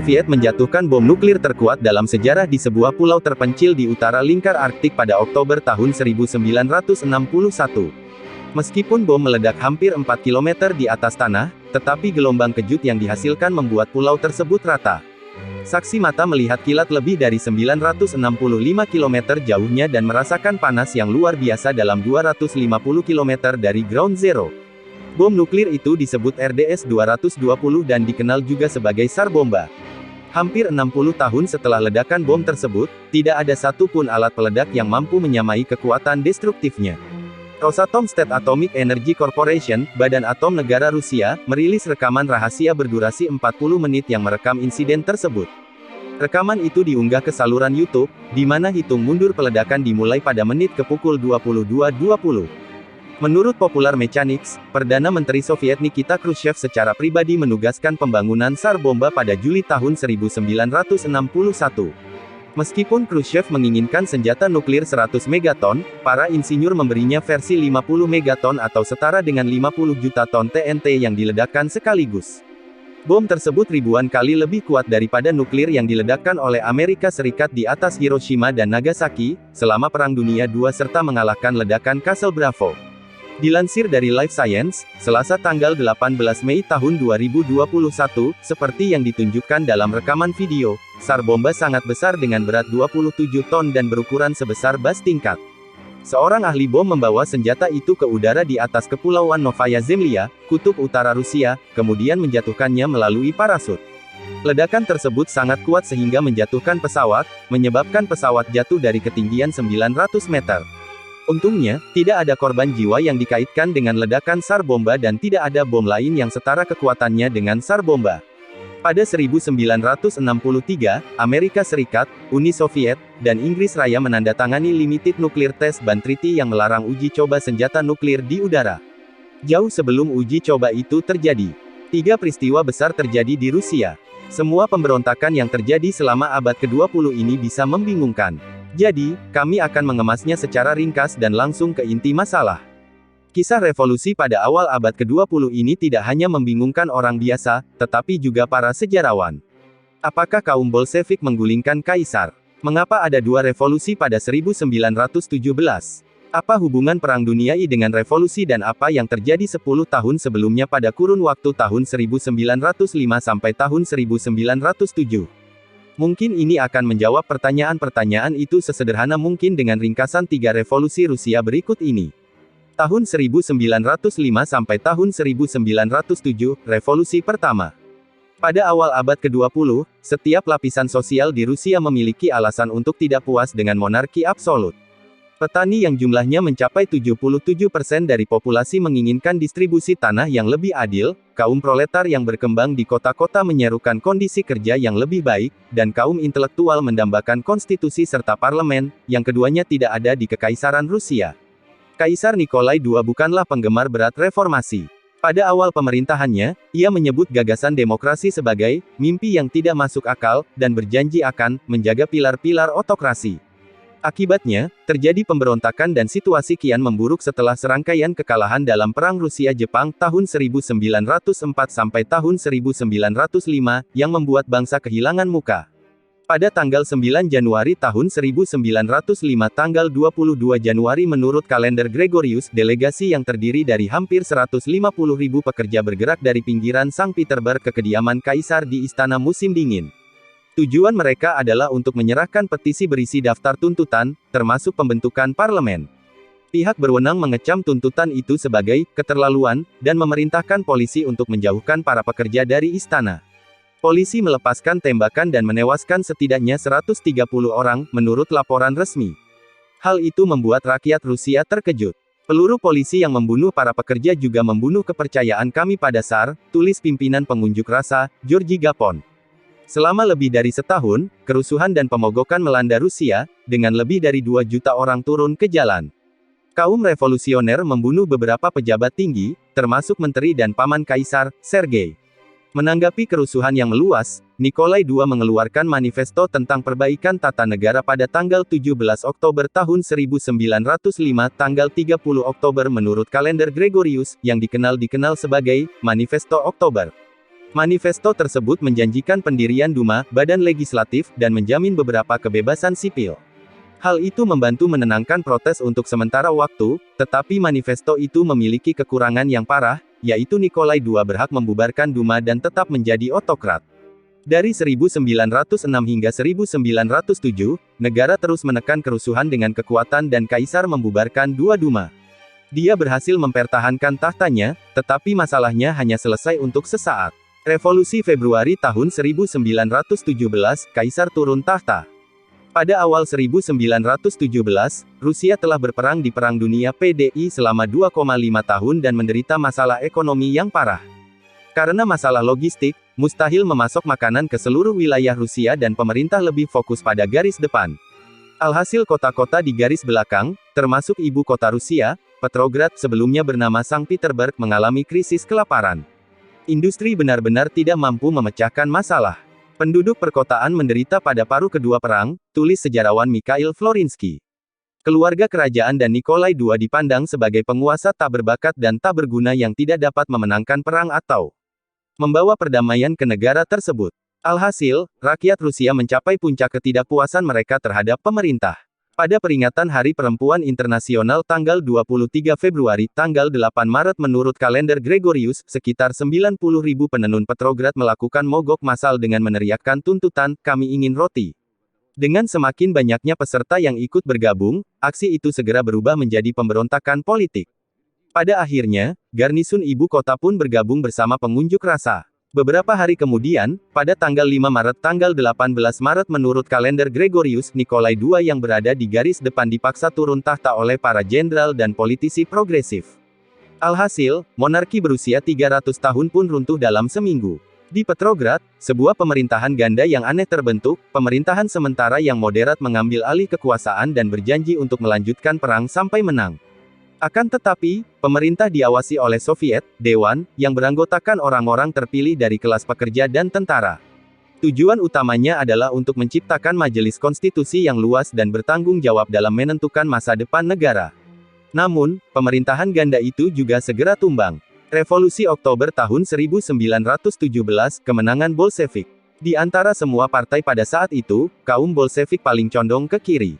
Soviet menjatuhkan bom nuklir terkuat dalam sejarah di sebuah pulau terpencil di utara lingkar Arktik pada Oktober tahun 1961. Meskipun bom meledak hampir 4 km di atas tanah, tetapi gelombang kejut yang dihasilkan membuat pulau tersebut rata. Saksi mata melihat kilat lebih dari 965 km jauhnya dan merasakan panas yang luar biasa dalam 250 km dari ground zero. Bom nuklir itu disebut RDS-220 dan dikenal juga sebagai SAR bomba. Hampir 60 tahun setelah ledakan bom tersebut, tidak ada satupun alat peledak yang mampu menyamai kekuatan destruktifnya. Rosatom State Atomic Energy Corporation, badan atom negara Rusia, merilis rekaman rahasia berdurasi 40 menit yang merekam insiden tersebut. Rekaman itu diunggah ke saluran YouTube, di mana hitung mundur peledakan dimulai pada menit ke pukul 22.20. Menurut Popular Mechanics, Perdana Menteri Soviet Nikita Khrushchev secara pribadi menugaskan pembangunan SAR bomba pada Juli tahun 1961. Meskipun Khrushchev menginginkan senjata nuklir 100 megaton, para insinyur memberinya versi 50 megaton atau setara dengan 50 juta ton TNT yang diledakkan sekaligus. Bom tersebut ribuan kali lebih kuat daripada nuklir yang diledakkan oleh Amerika Serikat di atas Hiroshima dan Nagasaki, selama Perang Dunia II serta mengalahkan ledakan Castle Bravo. Dilansir dari Life Science, Selasa tanggal 18 Mei tahun 2021, seperti yang ditunjukkan dalam rekaman video, SAR bomba sangat besar dengan berat 27 ton dan berukuran sebesar bas tingkat. Seorang ahli bom membawa senjata itu ke udara di atas kepulauan Novaya Zemlya, kutub utara Rusia, kemudian menjatuhkannya melalui parasut. Ledakan tersebut sangat kuat sehingga menjatuhkan pesawat, menyebabkan pesawat jatuh dari ketinggian 900 meter. Untungnya, tidak ada korban jiwa yang dikaitkan dengan ledakan SAR bomba dan tidak ada bom lain yang setara kekuatannya dengan SAR bomba. Pada 1963, Amerika Serikat, Uni Soviet, dan Inggris Raya menandatangani Limited Nuclear Test Ban Treaty yang melarang uji coba senjata nuklir di udara. Jauh sebelum uji coba itu terjadi, 3 peristiwa besar terjadi di Rusia. Semua pemberontakan yang terjadi selama abad ke-20 ini bisa membingungkan. Jadi, kami akan mengemasnya secara ringkas dan langsung ke inti masalah. Kisah revolusi pada awal abad ke-20 ini tidak hanya membingungkan orang biasa, tetapi juga para sejarawan. Apakah kaum Bolshevik menggulingkan kaisar? Mengapa ada 2 revolusi pada 1917? Apa hubungan Perang Dunia I dengan revolusi dan apa yang terjadi 10 tahun sebelumnya pada kurun waktu tahun 1905 sampai tahun 1907? Mungkin ini akan menjawab pertanyaan-pertanyaan itu sesederhana mungkin dengan ringkasan 3 revolusi Rusia berikut ini. Tahun 1905 sampai tahun 1907, Revolusi Pertama. Pada awal abad ke-20, setiap lapisan sosial di Rusia memiliki alasan untuk tidak puas dengan monarki absolut. Petani yang jumlahnya mencapai 77% dari populasi menginginkan distribusi tanah yang lebih adil, kaum proletar yang berkembang di kota-kota menyerukan kondisi kerja yang lebih baik, dan kaum intelektual mendambakan konstitusi serta parlemen, yang keduanya tidak ada di Kekaisaran Rusia. Kaisar Nikolai II bukanlah penggemar berat reformasi. Pada awal pemerintahannya, ia menyebut gagasan demokrasi sebagai mimpi yang tidak masuk akal, dan berjanji akan menjaga pilar-pilar otokrasi. Akibatnya, terjadi pemberontakan dan situasi kian memburuk setelah serangkaian kekalahan dalam Perang Rusia-Jepang tahun 1904 sampai tahun 1905, yang membuat bangsa kehilangan muka. Pada tanggal 9 Januari tahun 1905 tanggal 22 Januari menurut kalender Gregorius, delegasi yang terdiri dari hampir 150.000 pekerja bergerak dari pinggiran Sankt Petersburg ke kediaman Kaisar di Istana Musim Dingin. Tujuan mereka adalah untuk menyerahkan petisi berisi daftar tuntutan, termasuk pembentukan parlemen. Pihak berwenang mengecam tuntutan itu sebagai keterlaluan, dan memerintahkan polisi untuk menjauhkan para pekerja dari istana. Polisi melepaskan tembakan dan menewaskan setidaknya 130 orang, menurut laporan resmi. Hal itu membuat rakyat Rusia terkejut. Peluru polisi yang membunuh para pekerja juga membunuh kepercayaan kami pada SAR, tulis pimpinan pengunjuk rasa, Georgy Gapon. Selama lebih dari setahun, kerusuhan dan pemogokan melanda Rusia, dengan lebih dari 2 juta orang turun ke jalan. Kaum revolusioner membunuh beberapa pejabat tinggi, termasuk menteri dan paman Kaisar, Sergei. Menanggapi kerusuhan yang meluas, Nikolai II mengeluarkan manifesto tentang perbaikan tata negara pada tanggal 17 Oktober tahun 1905, tanggal 30 Oktober menurut kalender Gregorius, yang dikenal sebagai Manifesto Oktober. Manifesto tersebut menjanjikan pendirian Duma, badan legislatif, dan menjamin beberapa kebebasan sipil. Hal itu membantu menenangkan protes untuk sementara waktu, tetapi manifesto itu memiliki kekurangan yang parah, yaitu Nikolai II berhak membubarkan Duma dan tetap menjadi otokrat. Dari 1906 hingga 1907, negara terus menekan kerusuhan dengan kekuatan dan kaisar membubarkan dua Duma. Dia berhasil mempertahankan tahtanya, tetapi masalahnya hanya selesai untuk sesaat. Revolusi Februari tahun 1917, kaisar turun tahta. Pada awal 1917, Rusia telah berperang di Perang Dunia PDI selama 2,5 tahun dan menderita masalah ekonomi yang parah. Karena masalah logistik, mustahil memasok makanan ke seluruh wilayah Rusia dan pemerintah lebih fokus pada garis depan. Alhasil kota-kota di garis belakang, termasuk ibu kota Rusia, Petrograd sebelumnya bernama Sankt Petersburg mengalami krisis kelaparan. Industri benar-benar tidak mampu memecahkan masalah. Penduduk perkotaan menderita pada paruh kedua perang, tulis sejarawan Mikhail Florinsky. Keluarga kerajaan dan Nikolai II dipandang sebagai penguasa tak berbakat dan tak berguna yang tidak dapat memenangkan perang atau membawa perdamaian ke negara tersebut. Alhasil, rakyat Rusia mencapai puncak ketidakpuasan mereka terhadap pemerintah. Pada peringatan Hari Perempuan Internasional tanggal 23 Februari, tanggal 8 Maret menurut kalender Gregorius, sekitar 90.000 penenun Petrograd melakukan mogok massal dengan meneriakkan tuntutan, "Kami ingin roti." Dengan semakin banyaknya peserta yang ikut bergabung, aksi itu segera berubah menjadi pemberontakan politik. Pada akhirnya, garnisun ibu kota pun bergabung bersama pengunjuk rasa. Beberapa hari kemudian, pada tanggal 5 Maret tanggal 18 Maret menurut kalender Gregorius, Nikolai II yang berada di garis depan dipaksa turun tahta oleh para jenderal dan politisi progresif. Alhasil, monarki berusia 300 tahun pun runtuh dalam seminggu. Di Petrograd, sebuah pemerintahan ganda yang aneh terbentuk, pemerintahan sementara yang moderat mengambil alih kekuasaan dan berjanji untuk melanjutkan perang sampai menang. Akan tetapi, pemerintah diawasi oleh Soviet, Dewan, yang beranggotakan orang-orang terpilih dari kelas pekerja dan tentara. Tujuan utamanya adalah untuk menciptakan majelis konstitusi yang luas dan bertanggung jawab dalam menentukan masa depan negara. Namun, pemerintahan ganda itu juga segera tumbang. Revolusi Oktober tahun 1917, kemenangan Bolshevik. Di antara semua partai pada saat itu, kaum Bolshevik paling condong ke kiri.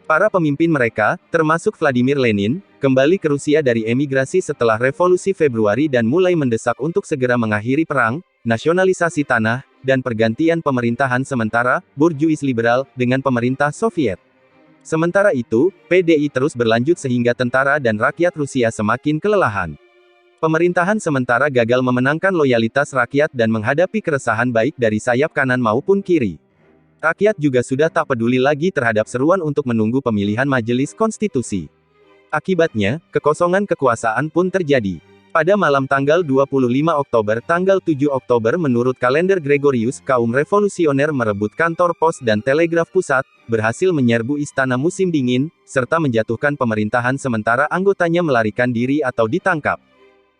Para pemimpin mereka, termasuk Vladimir Lenin, kembali ke Rusia dari emigrasi setelah Revolusi Februari dan mulai mendesak untuk segera mengakhiri perang, nasionalisasi tanah, dan pergantian pemerintahan sementara, borjuis liberal, dengan pemerintah Soviet. Sementara itu, PDI terus berlanjut sehingga tentara dan rakyat Rusia semakin kelelahan. Pemerintahan sementara gagal memenangkan loyalitas rakyat dan menghadapi keresahan baik dari sayap kanan maupun kiri. Rakyat juga sudah tak peduli lagi terhadap seruan untuk menunggu pemilihan majelis konstitusi. Akibatnya, kekosongan kekuasaan pun terjadi. Pada malam tanggal 25 Oktober tanggal 7 Oktober menurut kalender Gregorius, kaum revolusioner merebut kantor pos dan telegraf pusat, berhasil menyerbu istana musim dingin, serta menjatuhkan pemerintahan sementara anggotanya melarikan diri atau ditangkap.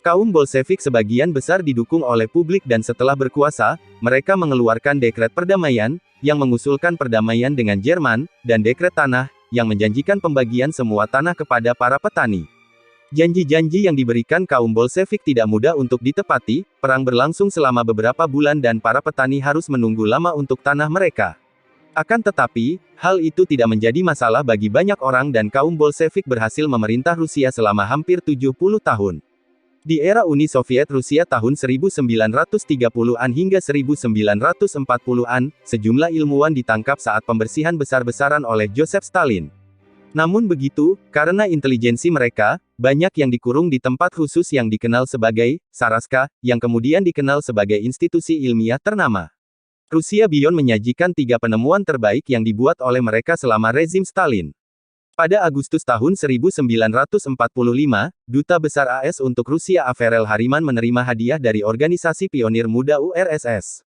Kaum Bolshevik sebagian besar didukung oleh publik dan setelah berkuasa, mereka mengeluarkan dekret perdamaian, yang mengusulkan perdamaian dengan Jerman, dan dekret tanah, yang menjanjikan pembagian semua tanah kepada para petani. Janji-janji yang diberikan kaum Bolshevik tidak mudah untuk ditepati, perang berlangsung selama beberapa bulan dan para petani harus menunggu lama untuk tanah mereka. Akan tetapi, hal itu tidak menjadi masalah bagi banyak orang dan kaum Bolshevik berhasil memerintah Rusia selama hampir 70 tahun. Di era Uni Soviet Rusia tahun 1930-an hingga 1940-an, sejumlah ilmuwan ditangkap saat pembersihan besar-besaran oleh Joseph Stalin. Namun begitu, karena intelijensi mereka, banyak yang dikurung di tempat khusus yang dikenal sebagai Saraska, yang kemudian dikenal sebagai institusi ilmiah ternama. Rusia Beyond menyajikan 3 penemuan terbaik yang dibuat oleh mereka selama rezim Stalin. Pada Agustus tahun 1945, Duta Besar AS untuk Rusia Averel Hariman menerima hadiah dari Organisasi Pionir Muda URSS.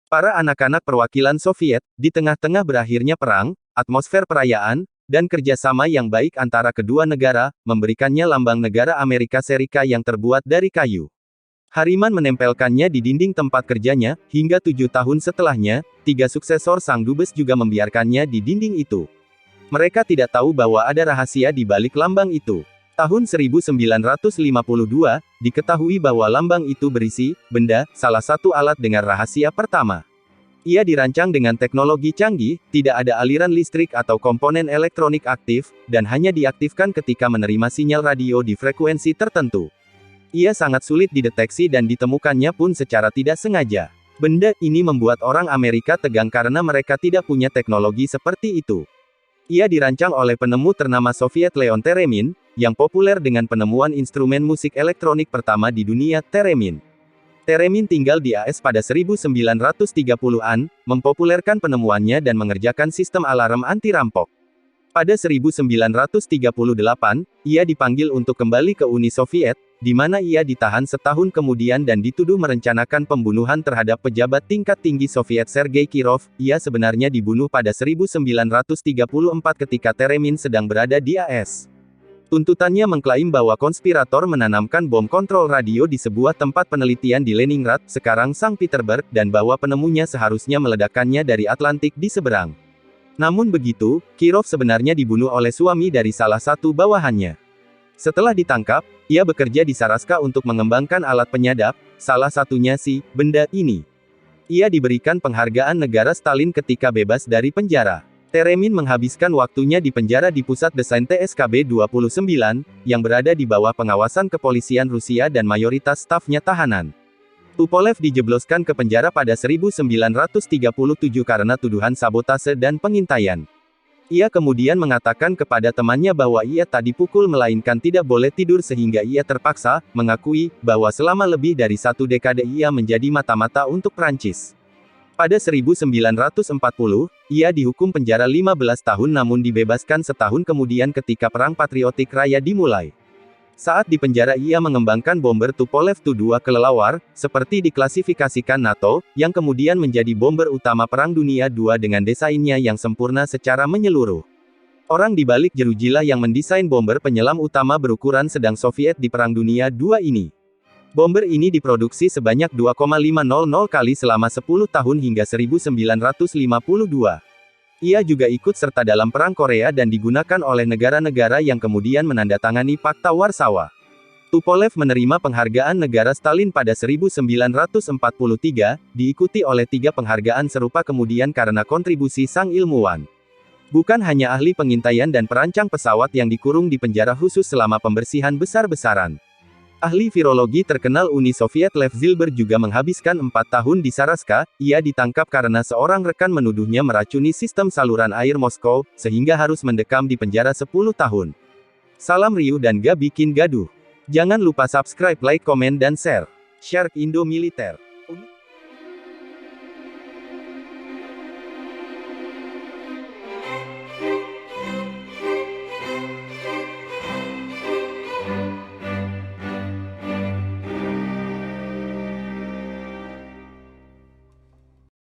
Para anak-anak perwakilan Soviet, di tengah-tengah berakhirnya perang, atmosfer perayaan, dan kerjasama yang baik antara kedua negara, memberikannya lambang negara Amerika Serikat yang terbuat dari kayu. Hariman menempelkannya di dinding tempat kerjanya, hingga 7 tahun setelahnya, 3 suksesor sang dubes juga membiarkannya di dinding itu. Mereka tidak tahu bahwa ada rahasia di balik lambang itu. Tahun 1952, diketahui bahwa lambang itu berisi benda, salah satu alat dengar rahasia pertama. Ia dirancang dengan teknologi canggih, tidak ada aliran listrik atau komponen elektronik aktif, dan hanya diaktifkan ketika menerima sinyal radio di frekuensi tertentu. Ia sangat sulit dideteksi dan ditemukannya pun secara tidak sengaja. Benda ini membuat orang Amerika tegang karena mereka tidak punya teknologi seperti itu. Ia dirancang oleh penemu ternama Soviet Leon Theremin, yang populer dengan penemuan instrumen musik elektronik pertama di dunia, theremin. Theremin tinggal di AS pada 1930-an, mempopulerkan penemuannya dan mengerjakan sistem alarm anti-rampok. Pada 1938, ia dipanggil untuk kembali ke Uni Soviet, di mana ia ditahan setahun kemudian dan dituduh merencanakan pembunuhan terhadap pejabat tingkat tinggi Soviet Sergei Kirov. Ia sebenarnya dibunuh pada 1934 ketika Theremin sedang berada di AS. Tuntutannya mengklaim bahwa konspirator menanamkan bom kontrol radio di sebuah tempat penelitian di Leningrad, sekarang Sankt Petersburg, dan bahwa penemunya seharusnya meledakkannya dari Atlantik di seberang. Namun begitu, Kirov sebenarnya dibunuh oleh suami dari salah satu bawahannya. Setelah ditangkap, ia bekerja di Saraska untuk mengembangkan alat penyadap, salah satunya benda ini. Ia diberikan penghargaan negara Stalin ketika bebas dari penjara. Theremin menghabiskan waktunya di penjara di pusat desain TSKB-29, yang berada di bawah pengawasan kepolisian Rusia dan mayoritas stafnya tahanan. Tupolev dijebloskan ke penjara pada 1937 karena tuduhan sabotase dan pengintaian. Ia kemudian mengatakan kepada temannya bahwa ia tak dipukul melainkan tidak boleh tidur sehingga ia terpaksa mengakui bahwa selama lebih dari 1 dekade ia menjadi mata-mata untuk Prancis. Pada 1940, ia dihukum penjara 15 tahun namun dibebaskan setahun kemudian ketika Perang Patriotik Raya dimulai. Saat di penjara ia mengembangkan bomber Tupolev Tu-2 kelelawar, seperti diklasifikasikan NATO, yang kemudian menjadi bomber utama Perang Dunia II dengan desainnya yang sempurna secara menyeluruh. Orang di balik jerujilah yang mendesain bomber penyelam utama berukuran sedang Soviet di Perang Dunia II ini. Bomber ini diproduksi sebanyak 2,500 kali selama 10 tahun hingga 1952. Ia juga ikut serta dalam Perang Korea dan digunakan oleh negara-negara yang kemudian menandatangani Fakta Warsawa. Tupolev menerima penghargaan negara Stalin pada 1943, diikuti oleh 3 penghargaan serupa kemudian karena kontribusi sang ilmuwan. Bukan hanya ahli pengintaian dan perancang pesawat yang dikurung di penjara khusus selama pembersihan besar-besaran. Ahli virologi terkenal Uni Soviet Lev Zilber juga menghabiskan 4 tahun di Saraska. Ia ditangkap karena seorang rekan menuduhnya meracuni sistem saluran air Moskow, sehingga harus mendekam di penjara 10 tahun. Salam riuh dan gak bikin gaduh. Jangan lupa subscribe, like, komen dan share. Shark Indo Militer.